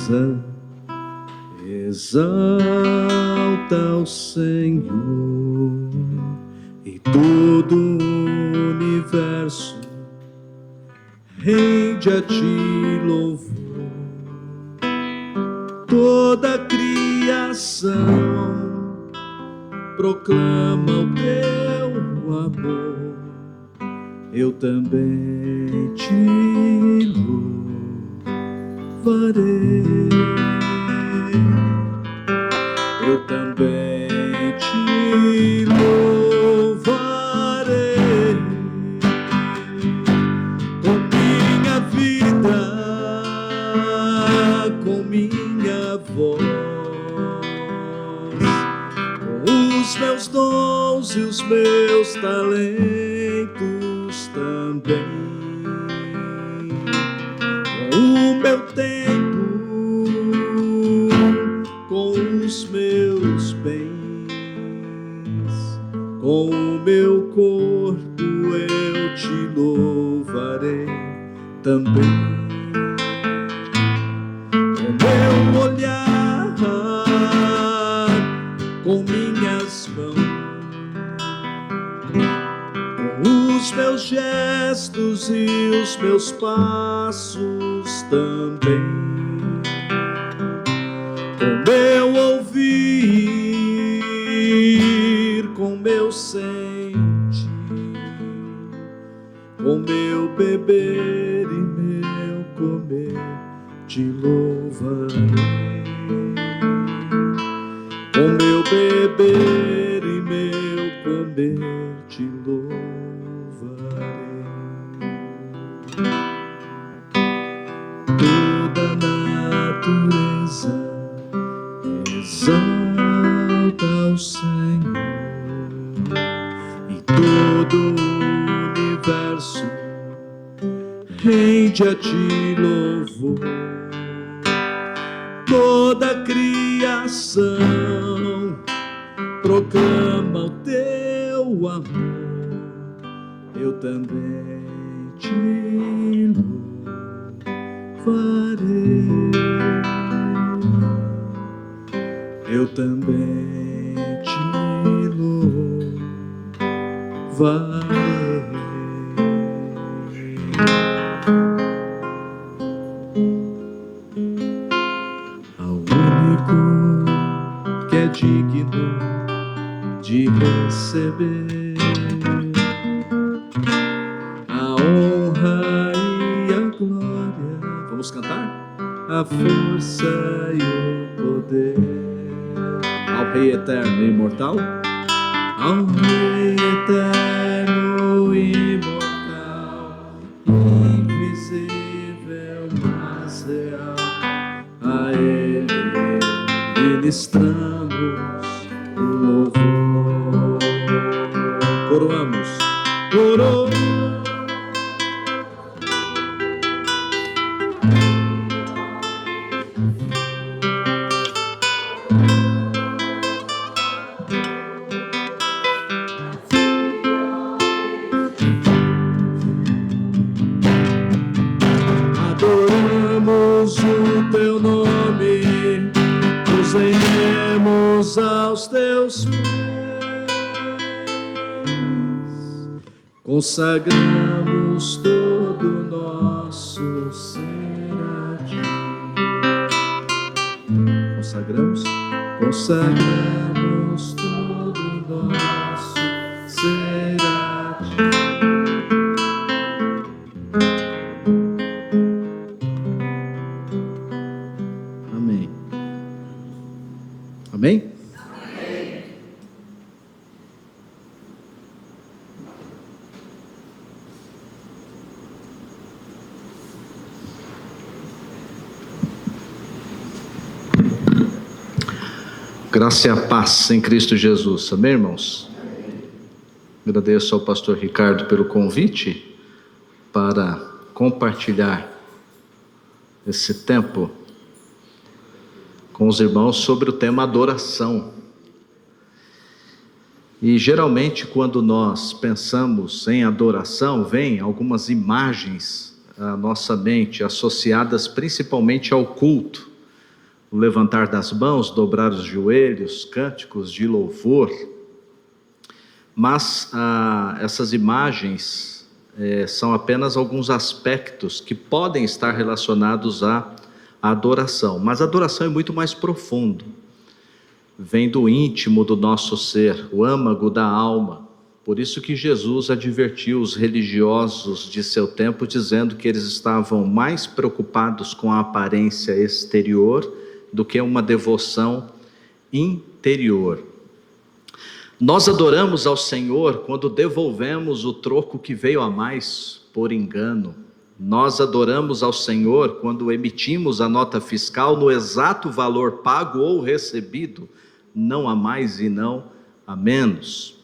natureza exalta o Senhor, e todo o universo rende a ti louvor. Toda a criação proclama o teu amor, eu também te louvarei, eu também te louvarei, com minha vida, com minha voz, com os meus dons e os meus talentos também, com o meu tempo, com os meus bens, com o meu corpo eu te louvarei também, com meu olhar, com minhas mãos, com os meus gestos e os meus passos também, com meu ouvir, com meu sentir, com meu beber e meu comer, te louvarei, com meu beber e meu comer, te louvarei. Toda a natureza exalta o Senhor, e todo o universo rende a ti louvor. Toda a criação proclama o teu amor, eu também te louvarei, eu também te louvarei. Ao único que é digno de receber a honra e a glória. Vamos cantar? A força e o poder. Ao Rei eterno e imortal, ao Rei eterno e imortal, invisível mas real, a Ele ministramos o louvor. Coroamos, coroamos. Adoramos o teu nome, nos rendemos aos teus pés, consagramos todo o nosso ser a ti. Consagramos, consagramos todo o nosso ser a ti. Amém. Amém? Amém. Graça e a paz em Cristo Jesus. Amém, irmãos? Amém. Agradeço ao pastor Ricardo pelo convite para compartilhar esse tempo com os irmãos sobre o tema adoração. E geralmente quando nós pensamos em adoração, vem algumas imagens à nossa mente, associadas principalmente ao culto. o levantar das mãos, dobrar os joelhos, cânticos de louvor. Mas essas imagens são apenas alguns aspectos que podem estar relacionados à adoração. Mas a adoração é muito mais profundo. Vem do íntimo do nosso ser, o âmago da alma. Por isso que Jesus advertiu os religiosos de seu tempo, dizendo que eles estavam mais preocupados com a aparência exterior do que uma devoção interior. Nós adoramos ao Senhor quando devolvemos o troco que veio a mais por engano. Nós adoramos ao Senhor quando emitimos a nota fiscal no exato valor pago ou recebido, não a mais e não a menos.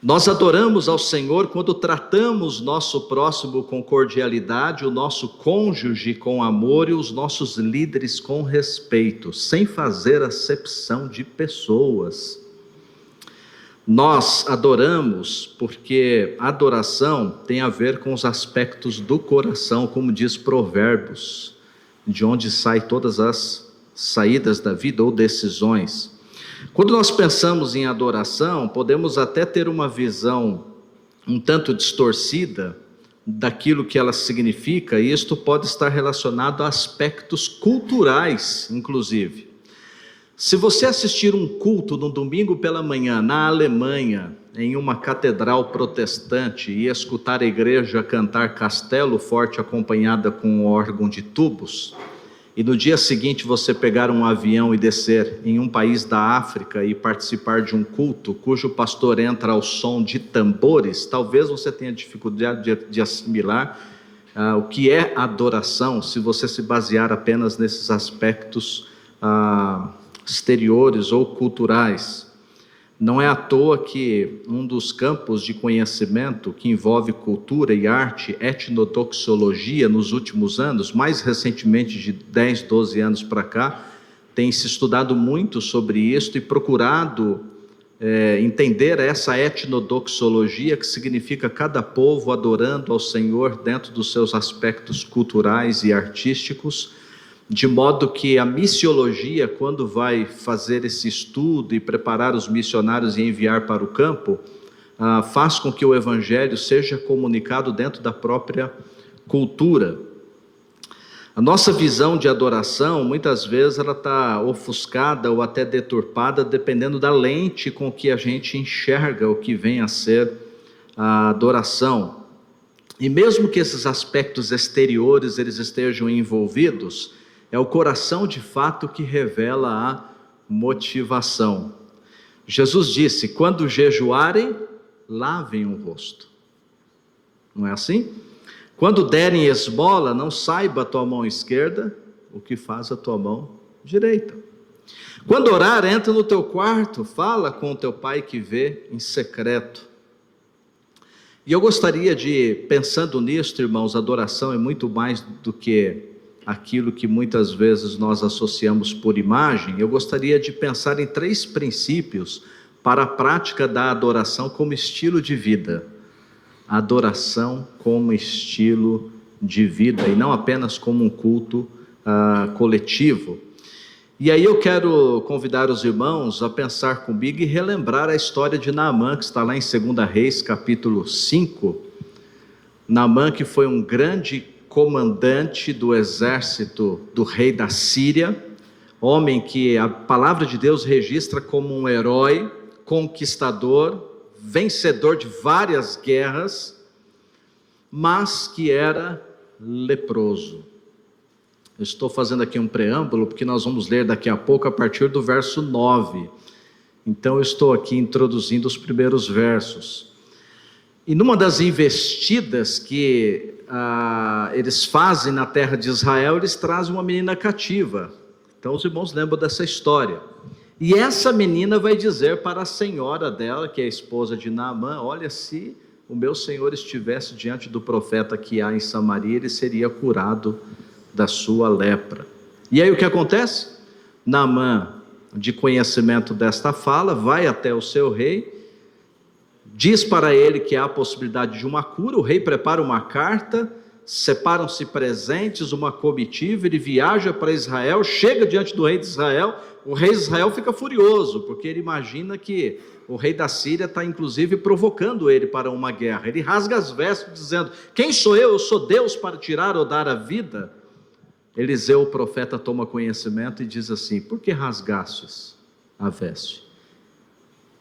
Nós adoramos ao Senhor quando tratamos nosso próximo com cordialidade, o nosso cônjuge com amor e os nossos líderes com respeito, sem fazer acepção de pessoas. Nós adoramos porque a adoração tem a ver com os aspectos do coração, como diz Provérbios, de onde saem todas as saídas da vida ou decisões. Quando nós pensamos em adoração, podemos até ter uma visão um tanto distorcida daquilo que ela significa, e isto pode estar relacionado a aspectos culturais, inclusive. Se você assistir um culto no domingo pela manhã na Alemanha, em uma catedral protestante, e escutar a igreja cantar Castelo Forte acompanhada com um órgão de tubos, e no dia seguinte você pegar um avião e descer em um país da África e participar de um culto cujo pastor entra ao som de tambores, talvez você tenha dificuldade de assimilar o que é adoração, se você se basear apenas nesses aspectos exteriores ou culturais. Não é à toa que um dos campos de conhecimento que envolve cultura e arte, etnodoxologia, nos últimos anos, mais recentemente de 10, 12 anos para cá, tem se estudado muito sobre isso e procurado entender essa etnodoxologia, que significa cada povo adorando ao Senhor dentro dos seus aspectos culturais e artísticos, de modo que a missiologia, quando vai fazer esse estudo e preparar os missionários e enviar para o campo, faz com que o evangelho seja comunicado dentro da própria cultura. A nossa visão de adoração, muitas vezes, ela está ofuscada ou até deturpada, dependendo da lente com que a gente enxerga o que vem a ser a adoração. E mesmo que esses aspectos exteriores eles estejam envolvidos, é o coração de fato que revela a motivação. Jesus disse: quando jejuarem, lavem o rosto. Não é assim? Quando derem esmola, não saiba a tua mão esquerda o que faz a tua mão direita. Quando orar, entra no teu quarto, fala com o teu pai que vê em secreto. E eu gostaria de, pensando nisto, irmãos, adoração é muito mais do que aquilo que muitas vezes nós associamos por imagem. Eu gostaria de pensar em 3 princípios para a prática da adoração como estilo de vida. Adoração como estilo de vida, e não apenas como um culto coletivo. E aí eu quero convidar os irmãos a pensar comigo e relembrar a história de Naamã, que está lá em 2 Reis, capítulo 5. Naamã, que foi um grande comandante do exército do rei da Síria, homem que a palavra de Deus registra como um herói, conquistador, vencedor de várias guerras, mas que era leproso. Eu estou fazendo aqui um preâmbulo, porque nós vamos ler daqui a pouco a partir do verso 9. Então eu estou aqui introduzindo os primeiros versos. E numa das investidas que eles fazem na terra de Israel, eles trazem uma menina cativa. Então os irmãos lembram dessa história. E essa menina vai dizer para a senhora dela, que é a esposa de Naamã: olha, se o meu senhor estivesse diante do profeta que há em Samaria, ele seria curado da sua lepra. E aí o que acontece? Naamã, de conhecimento desta fala, vai até o seu rei, diz para ele que há a possibilidade de uma cura. O rei prepara uma carta separam-se presentes, uma comitiva, ele viaja para Israel, chega diante do rei de Israel, o rei de Israel fica furioso, porque ele imagina que o rei da Síria está inclusive provocando ele para uma guerra. Ele rasga as vestes dizendo: quem sou eu? Eu sou Deus para tirar ou dar a vida? Eliseu, o profeta, toma conhecimento e diz assim: por que rasgastes a veste?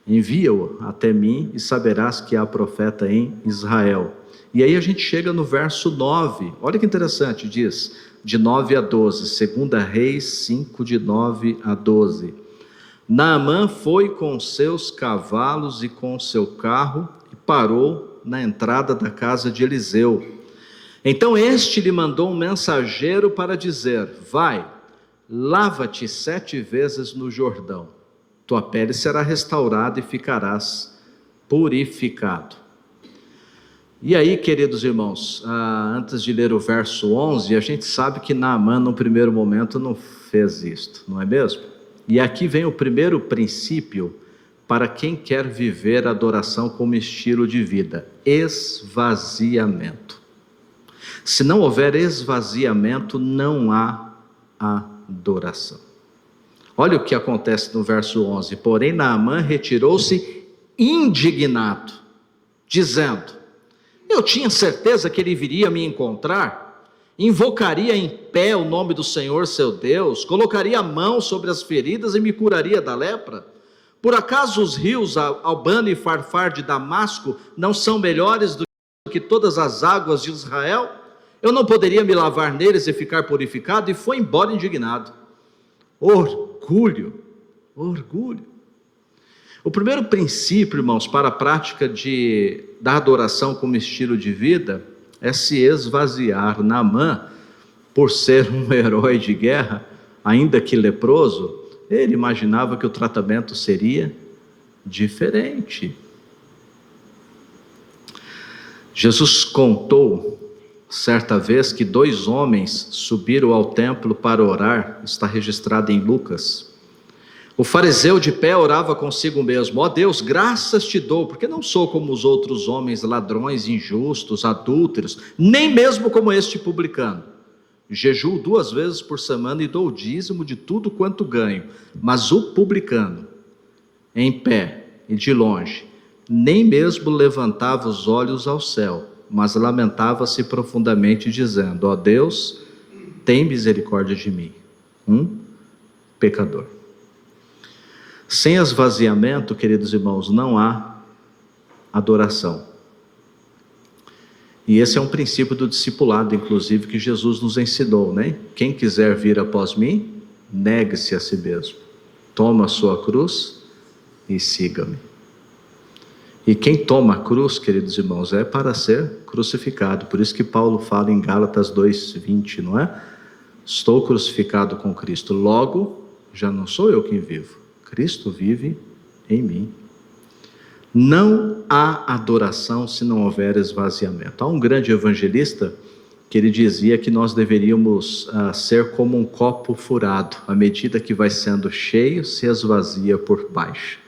Envia-o até mim e saberás que há profeta em Israel. E aí a gente chega no verso 9, olha que interessante, diz, de 9 a 12, 2 Reis 5, de 9 a 12. Naamã foi com seus cavalos e com seu carro e parou na entrada da casa de Eliseu. Então este lhe mandou um mensageiro para dizer: vai, lava-te 7 vezes no Jordão, tua pele será restaurada e ficarás purificado. E aí, queridos irmãos, antes de ler o verso 11, a gente sabe que Naamã no primeiro momento não fez isto, não é mesmo? E aqui vem o primeiro princípio para quem quer viver a adoração como estilo de vida: esvaziamento. Se não houver esvaziamento, não há adoração. Olha o que acontece no verso 11: porém Naamã retirou-se indignado, dizendo: eu tinha certeza que ele viria me encontrar, invocaria em pé o nome do Senhor seu Deus, colocaria a mão sobre as feridas e me curaria da lepra. Por acaso os rios Albano e Farfar de Damasco não são melhores do que todas as águas de Israel? Eu não poderia me lavar neles e ficar purificado? E foi embora indignado. Orgulho. O primeiro princípio, irmãos, para a prática da adoração como estilo de vida é se esvaziar. Naamã, por ser um herói de guerra, ainda que leproso, ele imaginava que o tratamento seria diferente. Jesus contou certa vez que 2 homens subiram ao templo para orar, está registrado em Lucas. O fariseu de pé orava consigo mesmo: ó Deus, graças te dou, porque não sou como os outros homens, ladrões, injustos, adúlteros, nem mesmo como este publicano. Jejuo 2 vezes por semana e dou o dízimo de tudo quanto ganho. Mas o publicano, em pé e de longe, nem mesmo levantava os olhos ao céu, mas lamentava-se profundamente, dizendo: ó Deus, tem misericórdia de mim, pecador. Sem esvaziamento, queridos irmãos, não há adoração. E esse é um princípio do discipulado, inclusive, que Jesus nos ensinou, né? Quem quiser vir após mim, negue-se a si mesmo, toma a sua cruz e siga-me. E quem toma a cruz, queridos irmãos, é para ser crucificado. Por isso que Paulo fala em Gálatas 2:20, não é? Estou crucificado com Cristo, logo já não sou eu quem vivo, Cristo vive em mim. Não há adoração se não houver esvaziamento. Há um grande evangelista que ele dizia que nós deveríamos ser como um copo furado. À medida que vai sendo cheio, se esvazia por baixo,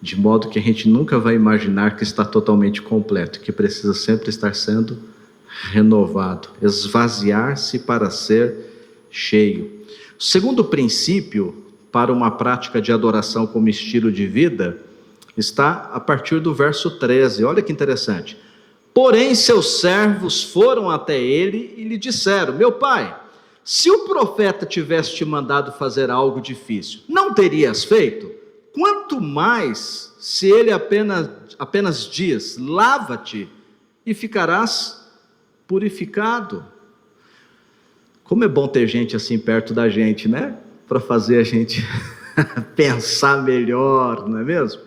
de modo que a gente nunca vai imaginar que está totalmente completo, que precisa sempre estar sendo renovado, esvaziar-se para ser cheio. O segundo princípio para uma prática de adoração como estilo de vida está a partir do verso 13, olha que interessante. Porém seus servos foram até ele e lhe disseram: meu pai, se o profeta tivesse te mandado fazer algo difícil, não terias feito? Quanto mais se ele apenas diz: lava-te e ficarás purificado. Como é bom ter gente assim perto da gente, né? Para fazer a gente pensar melhor, não é mesmo?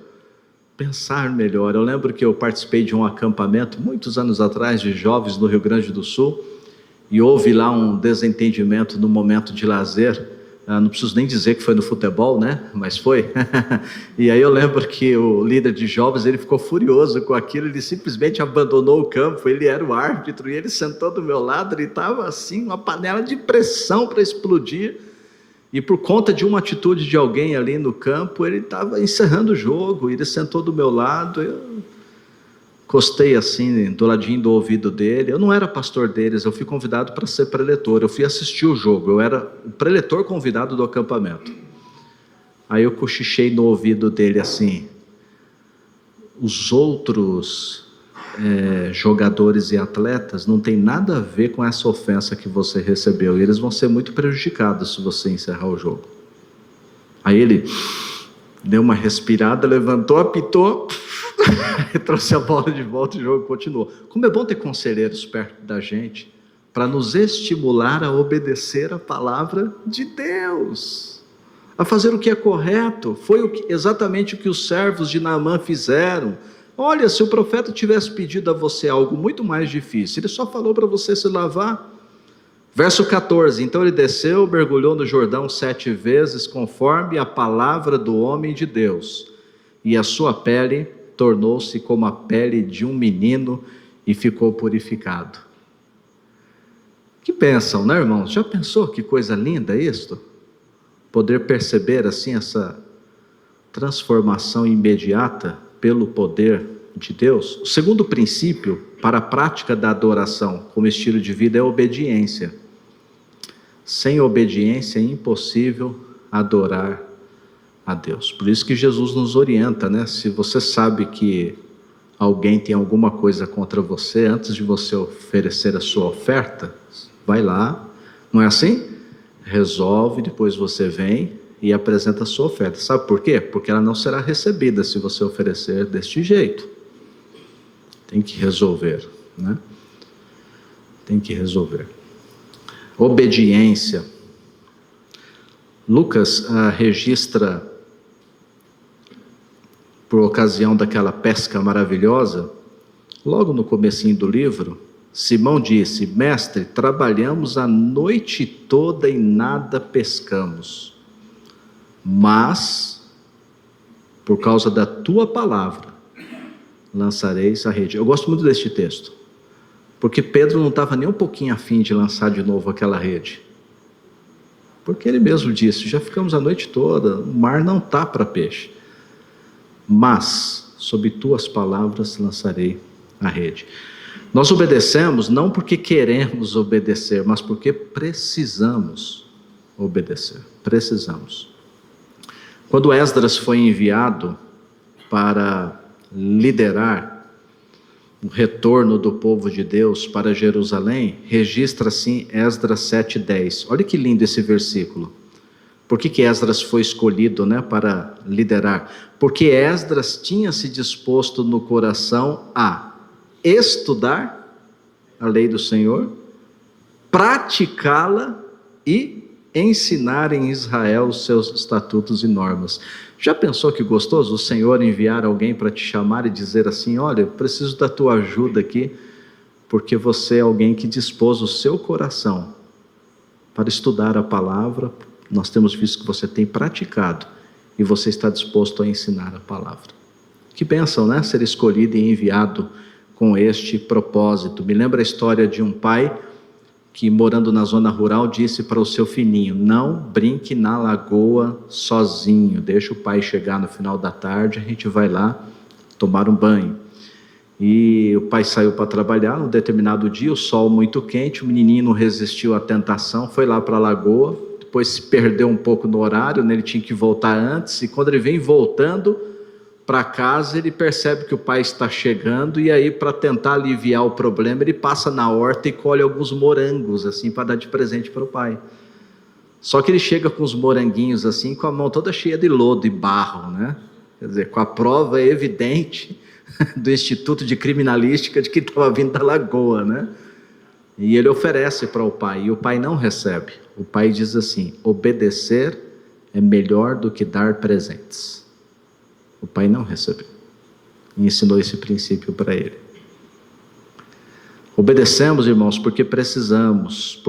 Pensar melhor. Eu lembro que eu participei de um acampamento muitos anos atrás de jovens no Rio Grande do Sul, e houve lá um desentendimento no momento de lazer. Não preciso nem dizer que foi no futebol, né? Mas foi. E aí eu lembro que o líder de jovens, ele ficou furioso com aquilo, ele simplesmente abandonou o campo, ele era o árbitro, e ele sentou do meu lado, ele estava assim, uma panela de pressão para explodir, e por conta de uma atitude de alguém ali no campo, ele estava encerrando o jogo, ele sentou do meu lado. Encostei assim, do ladinho do ouvido dele. Eu não era pastor deles, eu fui convidado para ser preletor. Eu fui assistir o jogo, eu era o preletor convidado do acampamento. Aí eu cochichei no ouvido dele assim: os outros jogadores e atletas não tem nada a ver com essa ofensa que você recebeu, e eles vão ser muito prejudicados se você encerrar o jogo. Aí ele deu uma respirada, levantou, apitou, trouxe a bola de volta e o jogo continuou. Como é bom ter conselheiros perto da gente para nos estimular a obedecer a palavra de Deus, a fazer o que é correto. Foi exatamente o que os servos de Naamã fizeram. Olha, se o profeta tivesse pedido a você algo muito mais difícil, ele só falou para você se lavar. Verso 14, então ele desceu, mergulhou no Jordão 7 vezes, conforme a palavra do homem de Deus, e a sua pele tornou-se como a pele de um menino, e ficou purificado. Que bênção, né, irmãos? Já pensou que coisa linda isto? Poder perceber assim essa transformação imediata pelo poder de Deus. O segundo princípio para a prática da adoração como estilo de vida é a obediência. Sem obediência é impossível adorar a Deus. Por isso que Jesus nos orienta, né? Se você sabe que alguém tem alguma coisa contra você, antes de você oferecer a sua oferta, vai lá, não é assim? Resolve, depois você vem e apresenta a sua oferta. Sabe por quê? Porque ela não será recebida se você oferecer deste jeito. Tem que resolver, né? Tem que resolver. Obediência. Lucas registra, por ocasião daquela pesca maravilhosa, logo no comecinho do livro, Simão disse: mestre, trabalhamos a noite toda e nada pescamos, mas por causa da tua palavra lançareis a rede. Eu gosto muito deste texto, porque Pedro não estava nem um pouquinho afim de lançar de novo aquela rede, porque ele mesmo disse: já ficamos a noite toda, o mar não está para peixe, mas sob tuas palavras lançarei a rede. Nós obedecemos não porque queremos obedecer, mas porque precisamos obedecer. Precisamos. Quando Esdras foi enviado para liderar o retorno do povo de Deus para Jerusalém, registra assim Esdras 7:10. Olha que lindo esse versículo. Por que Esdras foi escolhido, né, para liderar? Porque Esdras tinha se disposto no coração a estudar a lei do Senhor, praticá-la e ensinar em Israel os seus estatutos e normas. Já pensou que gostoso o Senhor enviar alguém para te chamar e dizer assim: olha, eu preciso da tua ajuda aqui, porque você é alguém que dispôs o seu coração para estudar a palavra. Nós temos visto que você tem praticado e você está disposto a ensinar a palavra. Que bênção, né? Ser escolhido e enviado com este propósito. Me lembra a história de um pai que, morando na zona rural, disse para o seu filhinho: não brinque na lagoa sozinho, deixa o pai chegar no final da tarde, a gente vai lá tomar um banho. E o pai saiu para trabalhar. Num determinado dia, o sol muito quente, o menininho não resistiu à tentação, foi lá para a lagoa, depois se perdeu um pouco no horário, né? Ele tinha que voltar antes, e quando ele vem voltando para casa, ele percebe que o pai está chegando, e aí, para tentar aliviar o problema, ele passa na horta e colhe alguns morangos assim para dar de presente para o pai. Só que ele chega com os moranguinhos assim, com a mão toda cheia de lodo e barro, né? Quer dizer, com a prova evidente do Instituto de Criminalística de que estava vindo da lagoa, né? E ele oferece para o pai, e o pai não recebe. O pai diz assim: obedecer é melhor do que dar presentes. O pai não recebeu, e ensinou esse princípio para ele. Obedecemos, irmãos, porque precisamos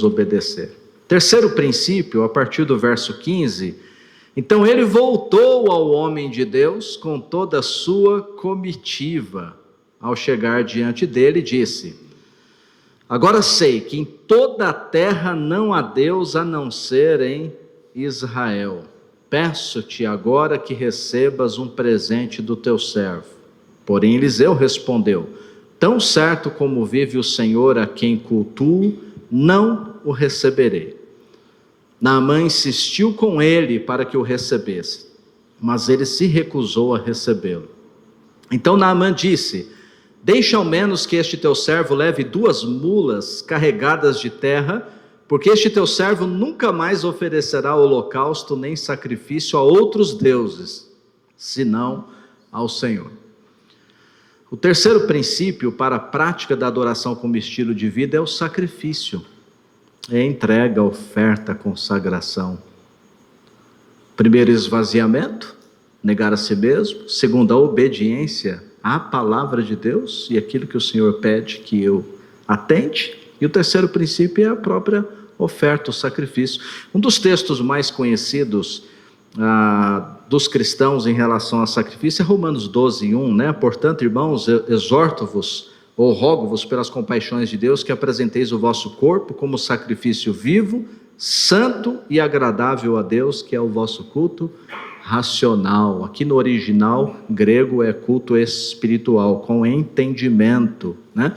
obedecer. Terceiro princípio, a partir do verso 15, então ele voltou ao homem de Deus com toda a sua comitiva. Ao chegar diante dele, disse: agora sei que em toda a terra não há Deus a não ser em Israel. Peço-te agora que recebas um presente do teu servo. Porém Eliseu respondeu: tão certo como vive o Senhor a quem cultuo, não o receberei. Naamã insistiu com ele para que o recebesse, mas ele se recusou a recebê-lo. Então Naamã disse: deixa ao menos que este teu servo leve 2 mulas carregadas de terra, porque este teu servo nunca mais oferecerá holocausto nem sacrifício a outros deuses, senão ao Senhor. O terceiro princípio para a prática da adoração como estilo de vida é o sacrifício. É a entrega, a oferta, a consagração. Primeiro, esvaziamento, negar a si mesmo. Segundo, a obediência à palavra de Deus e aquilo que o Senhor pede que eu atente. E o terceiro princípio é a própria oferta, o sacrifício. Um dos textos mais conhecidos dos cristãos em relação ao sacrifício é Romanos 12:1, né? Portanto, irmãos, exorto-vos, ou rogo-vos pelas compaixões de Deus, que apresenteis o vosso corpo como sacrifício vivo, santo e agradável a Deus, que é o vosso culto racional. Aqui no original grego é culto espiritual, com entendimento, né?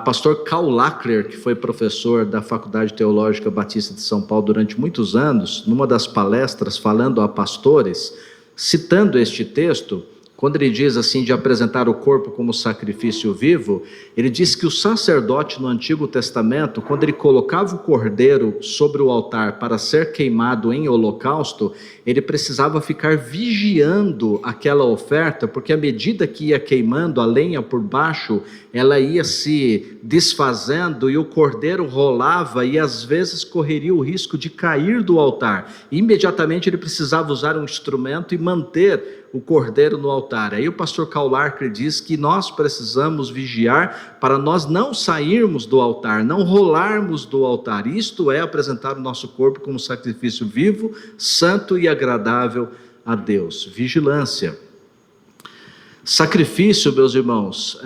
Pastor Karl Lackler, que foi professor da Faculdade Teológica Batista de São Paulo durante muitos anos, numa das palestras falando a pastores, citando este texto, quando ele diz assim de apresentar o corpo como sacrifício vivo, ele diz que o sacerdote no Antigo Testamento, quando ele colocava o cordeiro sobre o altar para ser queimado em holocausto, ele precisava ficar vigiando aquela oferta, porque à medida que ia queimando a lenha por baixo, ela ia se desfazendo e o cordeiro rolava e às vezes correria o risco de cair do altar. Imediatamente ele precisava usar um instrumento e manter o cordeiro no altar. Aí o pastor Karl Lackler diz que nós precisamos vigiar para nós não sairmos do altar, não rolarmos do altar. Isto é apresentar o nosso corpo como sacrifício vivo, santo e agradável a Deus. Vigilância. Sacrifício, meus irmãos,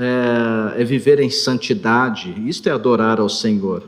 é viver em santidade. Isto é adorar ao Senhor.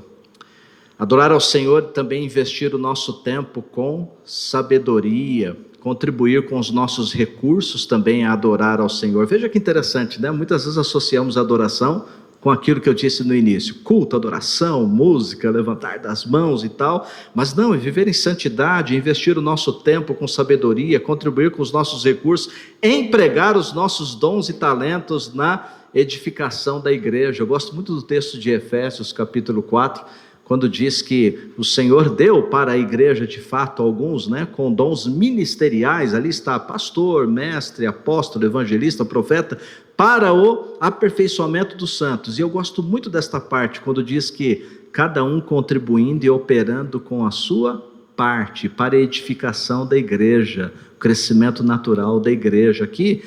Adorar ao Senhor também investir o nosso tempo com sabedoria, contribuir com os nossos recursos também a adorar ao Senhor. Veja que interessante, né? Muitas vezes associamos a adoração com aquilo que eu disse no início, culto, adoração, música, levantar das mãos e tal, mas não, é viver em santidade, investir o nosso tempo com sabedoria, contribuir com os nossos recursos, empregar os nossos dons e talentos na edificação da igreja. Eu gosto muito do texto de Efésios, capítulo 4, quando diz que o Senhor deu para a igreja, de fato, alguns, né, com dons ministeriais, ali está pastor, mestre, apóstolo, evangelista, profeta, para o aperfeiçoamento dos santos. E eu gosto muito desta parte, quando diz que cada um contribuindo e operando com a sua parte, para a edificação da igreja, o crescimento natural da igreja. Aqui,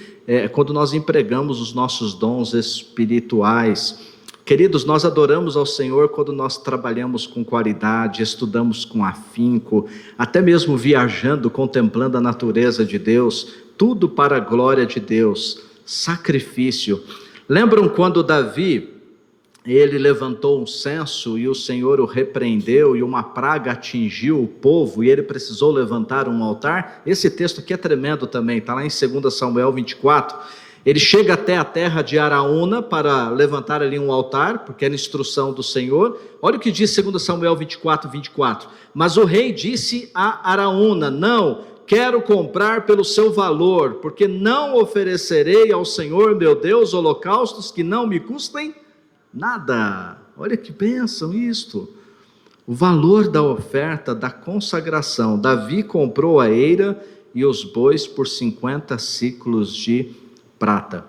quando nós empregamos os nossos dons espirituais. Queridos, nós adoramos ao Senhor quando nós trabalhamos com qualidade, estudamos com afinco, até mesmo viajando, contemplando a natureza de Deus, tudo para a glória de Deus. Sacrifício. Lembram quando Davi, ele levantou um censo e o Senhor o repreendeu e uma praga atingiu o povo e ele precisou levantar um altar? Esse texto aqui é tremendo também, está lá em 2 Samuel 24. Ele chega até a terra de Araúna para levantar ali um altar, porque era instrução do Senhor. Olha o que diz 2 Samuel 24:24. Mas o rei disse a Araúna: não, quero comprar pelo seu valor, porque não oferecerei ao Senhor meu Deus holocaustos que não me custem nada. Olha que bênção isto. O valor da oferta, da consagração. Davi comprou a eira e os bois por 50 siclos de prata.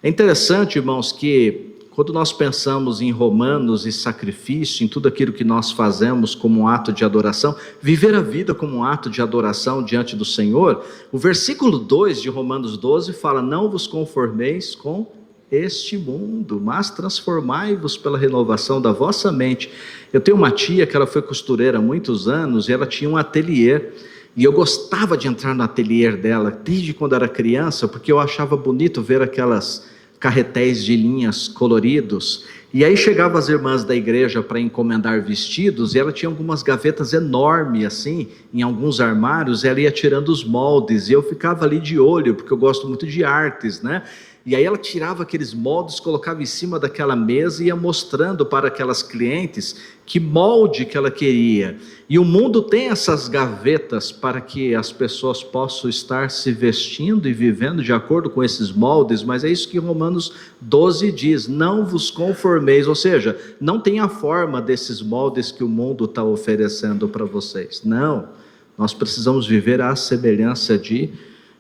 É interessante, irmãos, que quando nós pensamos em Romanos e sacrifício, em tudo aquilo que nós fazemos como um ato de adoração, viver a vida como um ato de adoração diante do Senhor, o versículo 2 de Romanos 12 fala: não vos conformeis com este mundo, mas transformai-vos pela renovação da vossa mente. Eu tenho uma tia que ela foi costureira há muitos anos e ela tinha um ateliê. E eu gostava de entrar no ateliê dela, desde quando era criança, porque eu achava bonito ver aquelas carretéis de linhas coloridos. E aí chegavam as irmãs da igreja para encomendar vestidos, e ela tinha algumas gavetas enormes assim, em alguns armários, e ela ia tirando os moldes, e eu ficava ali de olho, porque eu gosto muito de artes, né? E aí ela tirava aqueles moldes, colocava em cima daquela mesa e ia mostrando para aquelas clientes que molde que ela queria. E o mundo tem essas gavetas para que as pessoas possam estar se vestindo e vivendo de acordo com esses moldes, mas é isso que Romanos 12 diz: não vos conformeis, ou seja, não tem a forma desses moldes que o mundo está oferecendo para vocês. Não, nós precisamos viver à semelhança de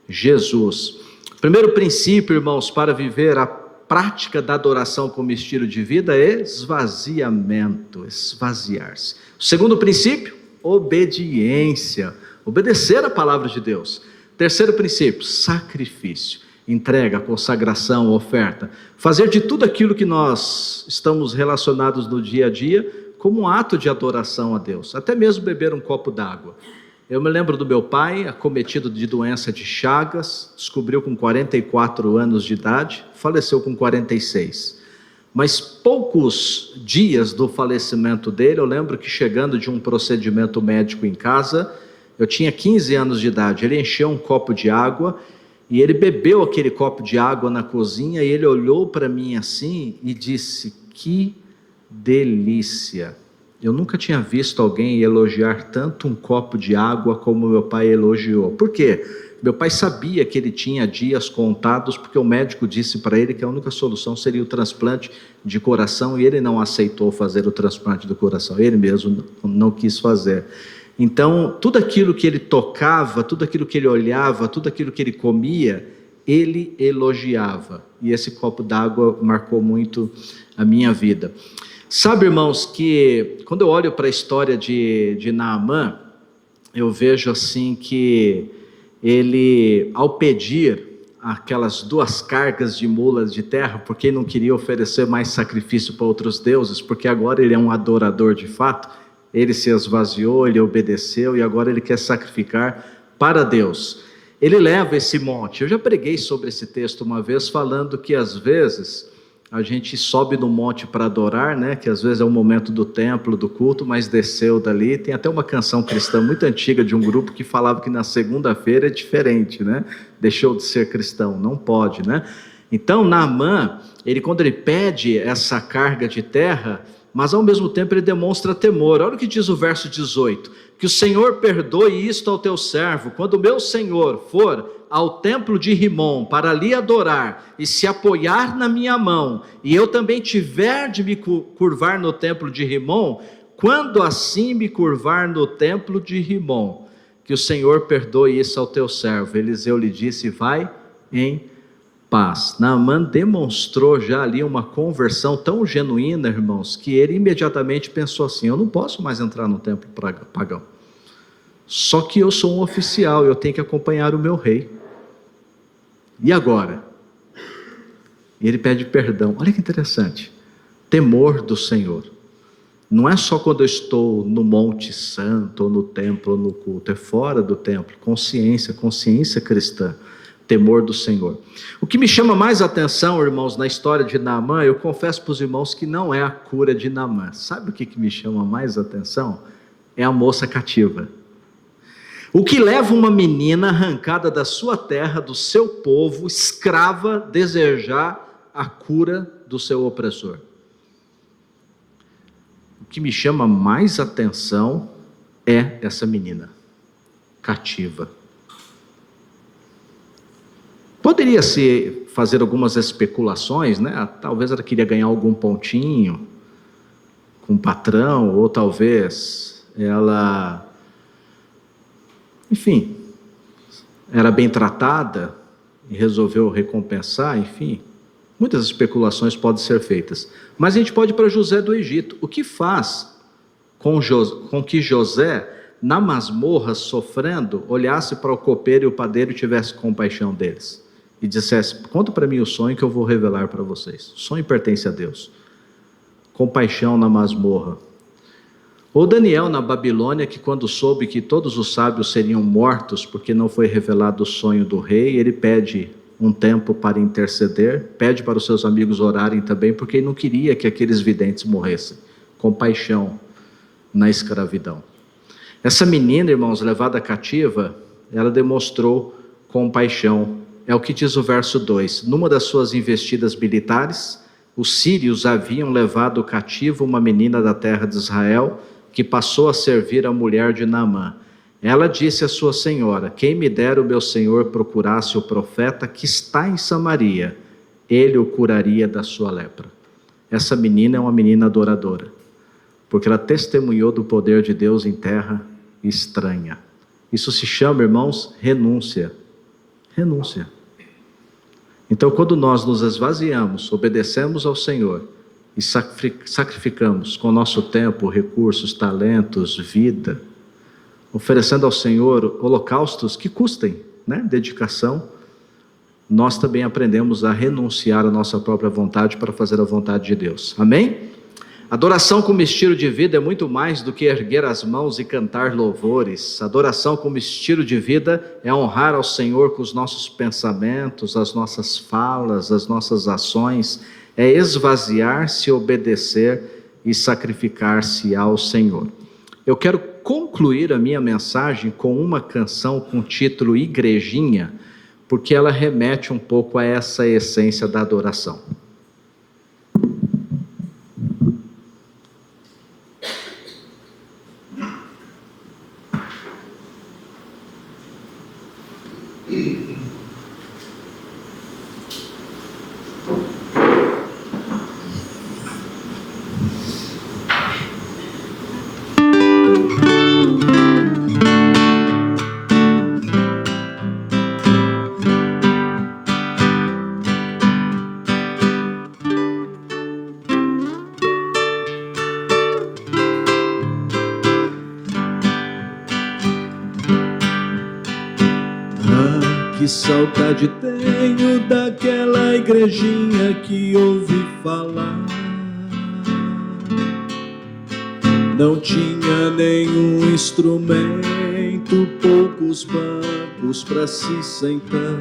Jesus. Primeiro princípio, irmãos, para viver a prática da adoração como estilo de vida é esvaziamento, esvaziar-se. Segundo princípio, obediência, obedecer a palavra de Deus. Terceiro princípio, sacrifício, entrega, consagração, oferta. Fazer de tudo aquilo que nós estamos relacionados no dia a dia como um ato de adoração a Deus, até mesmo beber um copo d'água. Eu me lembro do meu pai, acometido de doença de Chagas, descobriu com 44 anos de idade, faleceu com 46. Mas poucos dias do falecimento dele, eu lembro que chegando de um procedimento médico em casa, eu tinha 15 anos de idade, ele encheu um copo de água, e ele bebeu aquele copo de água na cozinha, e ele olhou para mim assim, e disse: que delícia! Eu nunca tinha visto alguém elogiar tanto um copo de água como meu pai elogiou. Por quê? Meu pai sabia que ele tinha dias contados, porque o médico disse para ele que a única solução seria o transplante de coração, e ele não aceitou fazer o transplante do coração, ele mesmo não quis fazer. Então, tudo aquilo que ele tocava, tudo aquilo que ele olhava, tudo aquilo que ele comia, ele elogiava. E esse copo d'água marcou muito a minha vida. Sabe, irmãos, que quando eu olho para a história de Naamã, eu vejo assim que ele, ao pedir aquelas 2 cargas de mulas de terra, porque ele não queria oferecer mais sacrifício para outros deuses, porque agora ele é um adorador de fato, ele se esvaziou, ele obedeceu e agora ele quer sacrificar para Deus. Ele leva esse monte. Eu já preguei sobre esse texto uma vez, falando que às vezes a gente sobe no monte para adorar, né? Que às vezes é o momento do templo, do culto, mas desceu dali. Tem até uma canção cristã muito antiga de um grupo que falava que na segunda-feira é diferente, né? Deixou de ser cristão, não pode, né? Então Naamã, quando ele pede essa carga de terra, mas ao mesmo tempo ele demonstra temor. Olha o que diz o verso 18: que o Senhor perdoe isto ao teu servo, quando o meu Senhor for ao templo de Rimom, para ali adorar, e se apoiar na minha mão, e eu também tiver de me curvar no templo de Rimom, quando assim me curvar no templo de Rimom, que o Senhor perdoe isso ao teu servo. Eliseu lhe disse: vai em paz. Naamã demonstrou já ali uma conversão tão genuína, irmãos, que ele imediatamente pensou assim: eu não posso mais entrar no templo pagão, só que eu sou um oficial, eu tenho que acompanhar o meu rei. E agora? E ele pede perdão. Olha que interessante, temor do Senhor. Não é só quando eu estou no Monte Santo, ou no templo, ou no culto, é fora do templo. Consciência cristã, temor do Senhor. O que me chama mais atenção, irmãos, na história de Naamã, eu confesso para os irmãos que não é a cura de Naamã. Sabe o que me chama mais atenção? É a moça cativa. O que leva uma menina arrancada da sua terra, do seu povo, escrava, desejar a cura do seu opressor? O que me chama mais atenção é essa menina cativa. Poderia-se fazer algumas especulações, né? Talvez ela queria ganhar algum pontinho com o patrão, ou talvez ela, enfim, era bem tratada e resolveu recompensar, enfim. Muitas especulações podem ser feitas. Mas a gente pode ir para José do Egito. O que faz com que José, na masmorra, sofrendo, olhasse para o copeiro e o padeiro e tivesse compaixão deles? E dissesse: conta para mim o sonho que eu vou revelar para vocês. O sonho pertence a Deus. Compaixão na masmorra. Ou Daniel na Babilônia, que quando soube que todos os sábios seriam mortos porque não foi revelado o sonho do rei, ele pede um tempo para interceder, pede para os seus amigos orarem também, porque ele não queria que aqueles videntes morressem. Compaixão na escravidão. Essa menina, irmãos, levada cativa, ela demonstrou compaixão. É o que diz o verso 2. Numa das suas investidas militares, os sírios haviam levado cativo uma menina da terra de Israel, que passou a servir a mulher de Naamã. Ela disse à sua senhora: quem me dera o meu senhor procurasse o profeta que está em Samaria, ele o curaria da sua lepra. Essa menina é uma menina adoradora, porque ela testemunhou do poder de Deus em terra estranha. Isso se chama, irmãos, renúncia. Renúncia. Então, quando nós nos esvaziamos, obedecemos ao Senhor e sacrificamos com o nosso tempo, recursos, talentos, vida, oferecendo ao Senhor holocaustos que custem, né? Dedicação, nós também aprendemos a renunciar à nossa própria vontade para fazer a vontade de Deus. Amém? Adoração como estilo de vida é muito mais do que erguer as mãos e cantar louvores. Adoração como estilo de vida é honrar ao Senhor com os nossos pensamentos, as nossas falas, as nossas ações, é esvaziar-se, obedecer e sacrificar-se ao Senhor. Eu quero concluir a minha mensagem com uma canção com o título Igrejinha, porque ela remete um pouco a essa essência da adoração. Que saudade tenho daquela igrejinha que ouvi falar. Não tinha nenhum instrumento, poucos bancos para se sentar.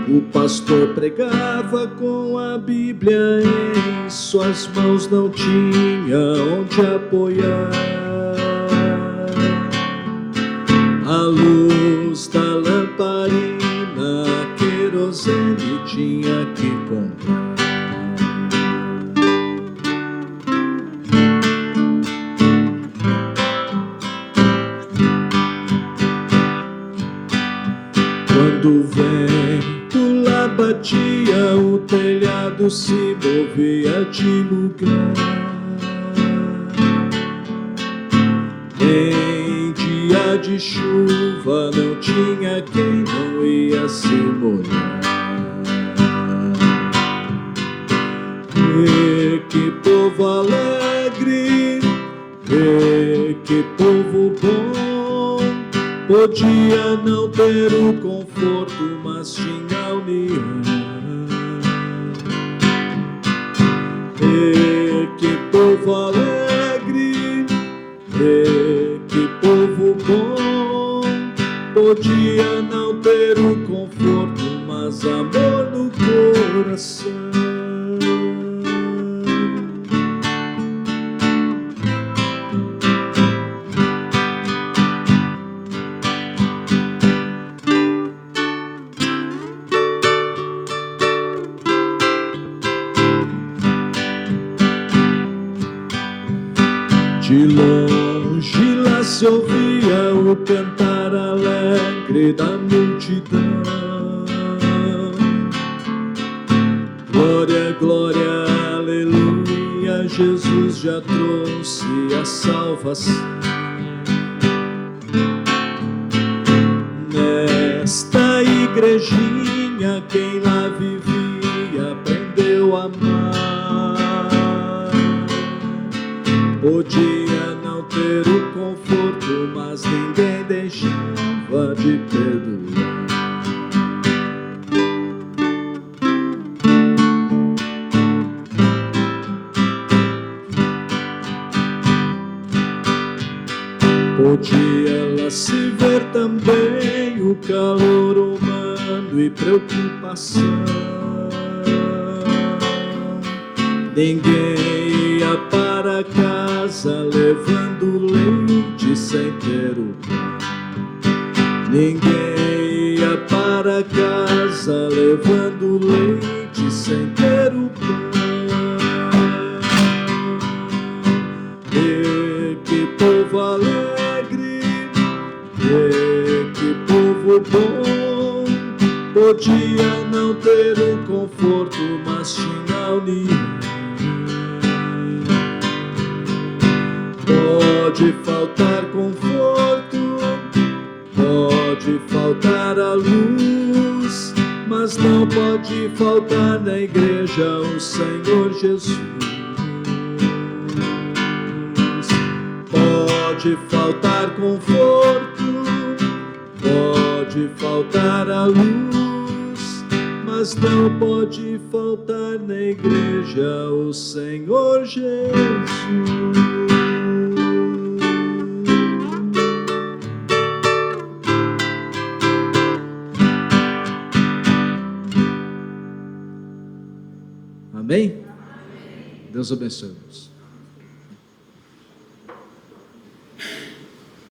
O pastor pregava com a Bíblia em suas mãos, não tinha onde apoiar. A luz da lamparina, querosene tinha que comprar. Quando o vento lá batia, o telhado se movia de lugar. De chuva não tinha quem não ia se molhar. E que povo alegre, e que povo bom, podia não ter o conforto, mas tinha a união. E que povo alegre, e que povo bom, podia não ter o conforto, mas amor no coração. De longe lá se ouvia o cantar alegre da multidão. Glória, glória, aleluia, Jesus já trouxe a salvação. Nesta igrejinha quem lá vivia aprendeu a amar. Podia não ter o conforto, mas ninguém deixava de perdoar. Podia lá se ver também o calor humano medo e preocupação. Ninguém ia para casa levando leite sem ter o pão. Ninguém ia para casa levando leite sem ter o pão. E que povo alegre, e que povo bom, podia não ter o conforto, mas tinha união. Pode faltar conforto, pode faltar a luz, mas não pode faltar na igreja o Senhor Jesus. Pode faltar conforto, pode faltar a luz, mas não pode faltar na igreja o Senhor Jesus. Amém? Deus abençoe-vos.